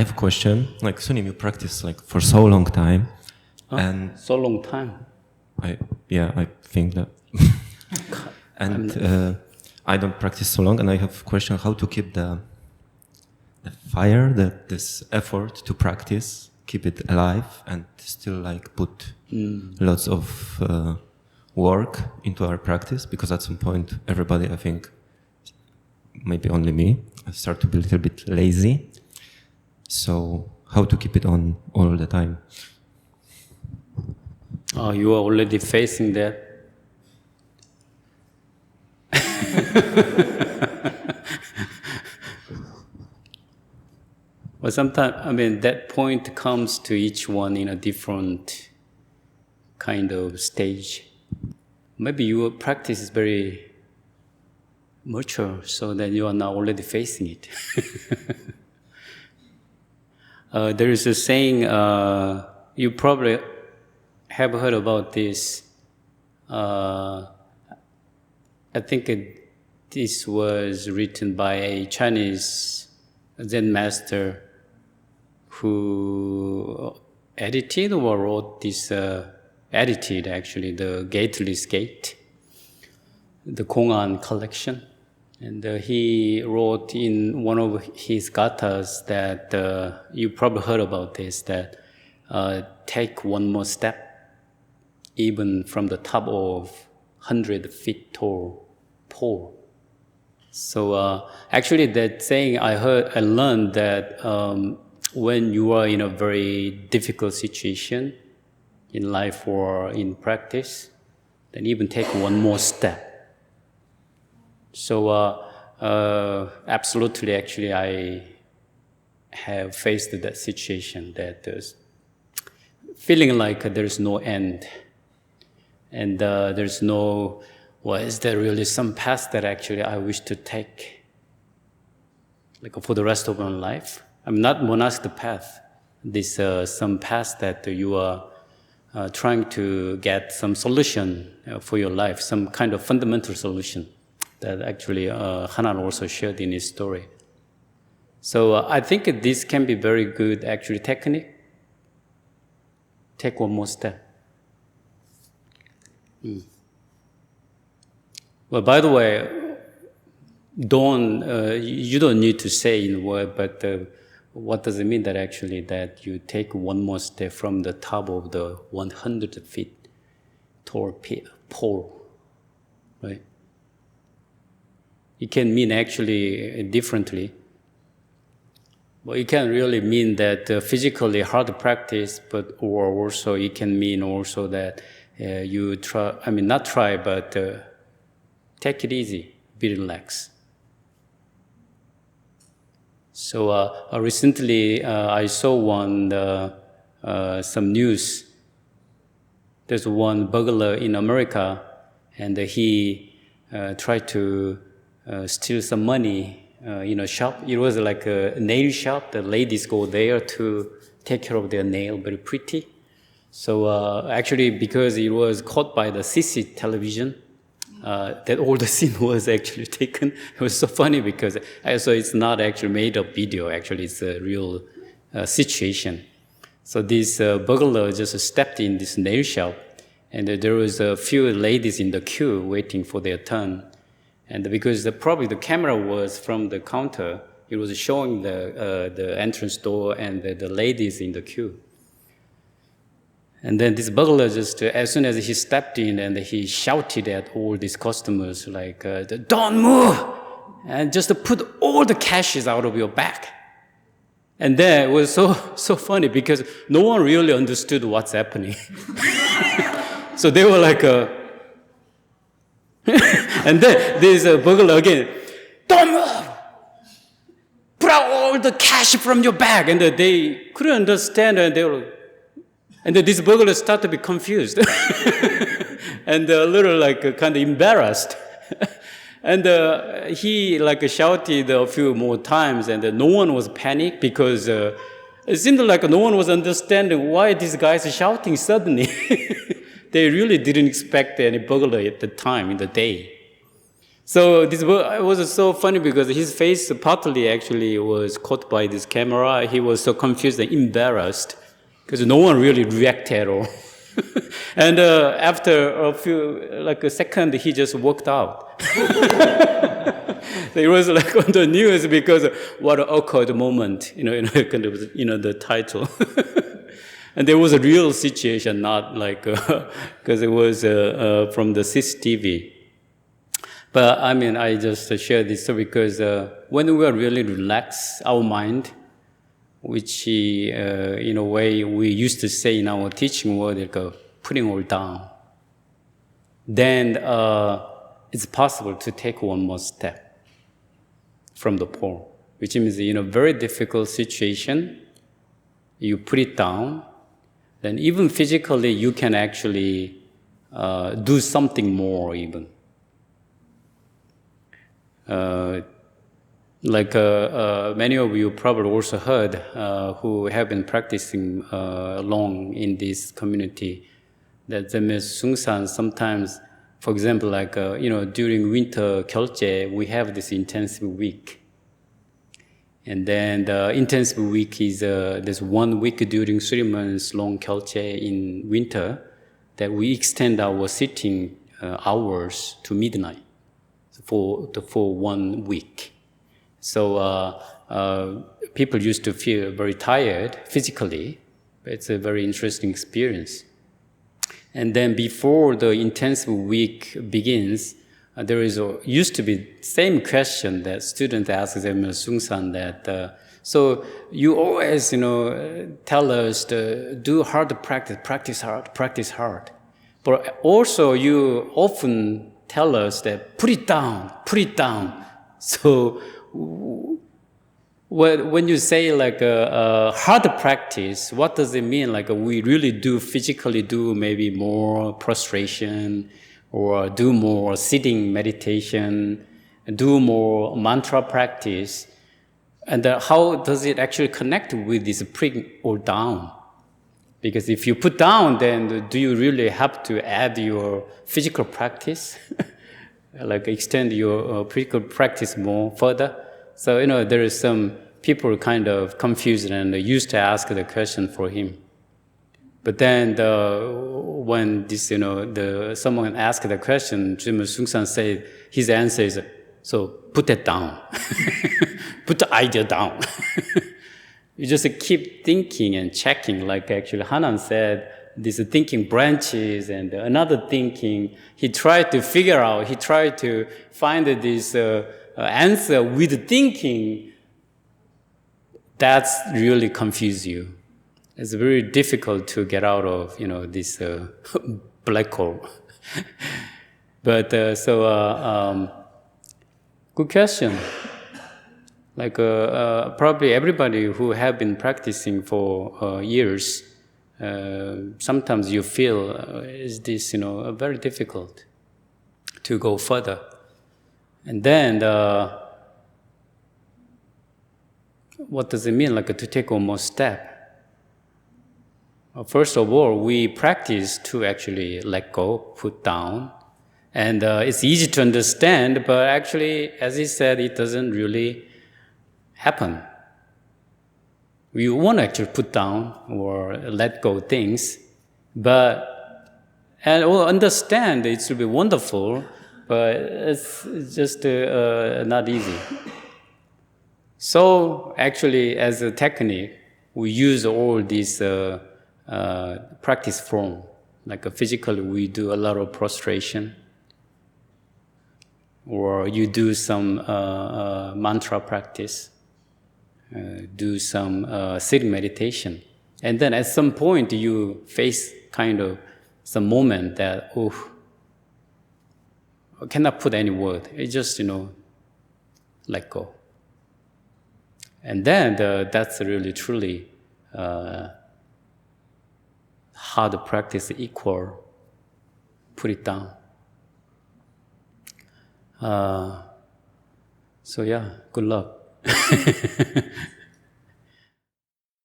have a question. Like, Sunim, you practice like for so long time, and so long time. I think that, and I don't practice so long, and I have a question: how to keep the fire, this effort to practice, keep it alive, and still like put lots of work into our practice, because at some point everybody, I think, maybe only me, I start to be a little bit lazy. So how to keep it on all the time? Oh, you are already facing that. Well, sometimes, that point comes to each one in a different kind of stage. Maybe your practice is very mature, so that you are now already facing it. There is a saying, you probably have heard about this. I think this was written by a Chinese Zen master who edited or wrote this, edited actually, the Gateless Gate, the Kwan collection. And he wrote in one of his gathas that, you probably heard about this, that take one more step, even from the top of 100 feet tall pole. So actually that saying I learned that when you are in a very difficult situation in life or in practice, then even take one more step. So absolutely, actually, I have faced that situation, that there's feeling like there's no end, and there's no, well, is there really some path that actually I wish to take, like for the rest of my life? I'm not monastic path. This some path that you are trying to get some solution for your life, some kind of fundamental solution that actually Hanan also shared in his story. So I think this can be very good actually technique. Take one more step. Well, by the way, you don't need to say in word, but what does it mean that actually that you take one more step from the top of the 100 feet tall pole, right? It can mean actually differently. Well, it can really mean that physically hard practice, or also it can mean also that you try, not try, but take it easy, be relaxed. So recently I saw some news. There's one burglar in America, and he tried to steal some money in a shop. It was like a nail shop. The ladies go there to take care of their nail, very pretty. So actually, because it was caught by the CC television, that all the scene was actually taken. It was so funny because so it's not actually made up video. Actually, it's a real situation. So this burglar just stepped in this nail shop, and there was a few ladies in the queue waiting for their turn. And because probably the camera was from the counter, it was showing the entrance door and the ladies in the queue. And then this burglar just, as soon as he stepped in, and he shouted at all these customers like, "Don't move! And just put all the cashes out of your bag." And then it was so funny because no one really understood what's happening. So they were like, and then this burglar again, "Don't move! Put out all the cash from your bag." And they couldn't understand, and they were, and then this burglar started to be confused and a little like kind of embarrassed. And he like shouted a few more times, and no one was panicked because it seemed like no one was understanding why this guy is shouting suddenly. They really didn't expect any burglar at the time in the day. So this was so funny because his face partly actually was caught by this camera. He was so confused and embarrassed because no one really reacted at all. And after a second, he just walked out. It was like on the news because what an awkward moment, kind of, the title. And there was a real situation, not like, because it was from the CCTV. But I mean, I just share this because when we are really relaxed, our mind, which in a way we used to say in our teaching word, like putting all down, then it's possible to take one more step from the pole, which means in a very difficult situation, you put it down, then even physically you can actually do something more even. Many of you probably also heard who have been practicing long in this community, that the Musangsa sometimes, for example, during Winter Kyol Che, we have this intensive week. And then the intensive week is there's 1 week during 3 months long Kyol Che in winter that we extend our sitting hours to midnight for 1 week. So people used to feel very tired physically, but it's a very interesting experience. And then before the intensive week begins, there used to be same question that students ask them Sungsan that so you always tell us to do hard practice hard, but also you often tell us that put it down. So when you say like a hard practice, what does it mean? Like we really physically do maybe more prostration, or do more sitting meditation, do more mantra practice, and how does it actually connect with this putting or down? Because if you put down, then do you really have to add your physical practice? Like extend your physical practice more further? So, there is some people kind of confused and used to ask the question for him. But then when this, someone asked the question, Jim Sung-san said, his answer is, so put that down. Put the idea down. You just keep thinking and checking, like actually Hanan said, these thinking branches and another thinking. He tried to find this answer with thinking. That's really confuse you. It's very difficult to get out of, this black hole. But good question. Like probably everybody who have been practicing for years, sometimes you feel is this, very difficult to go further. And then what does it mean, like to take one more step? First of all, we practice to actually let go, put down. And it's easy to understand, but actually, as he said, it doesn't really happen. We want to actually put down or let go things, and we'll understand it will be wonderful, but it's just not easy. So actually, as a technique, we use all these practice form. Like physically, we do a lot of prostration, or you do some mantra practice, do some sitting meditation. And then at some point, you face kind of some moment that, I cannot put any word. It's just, let go. And then that's really, truly hard practice equal, put it down. So yeah, good luck.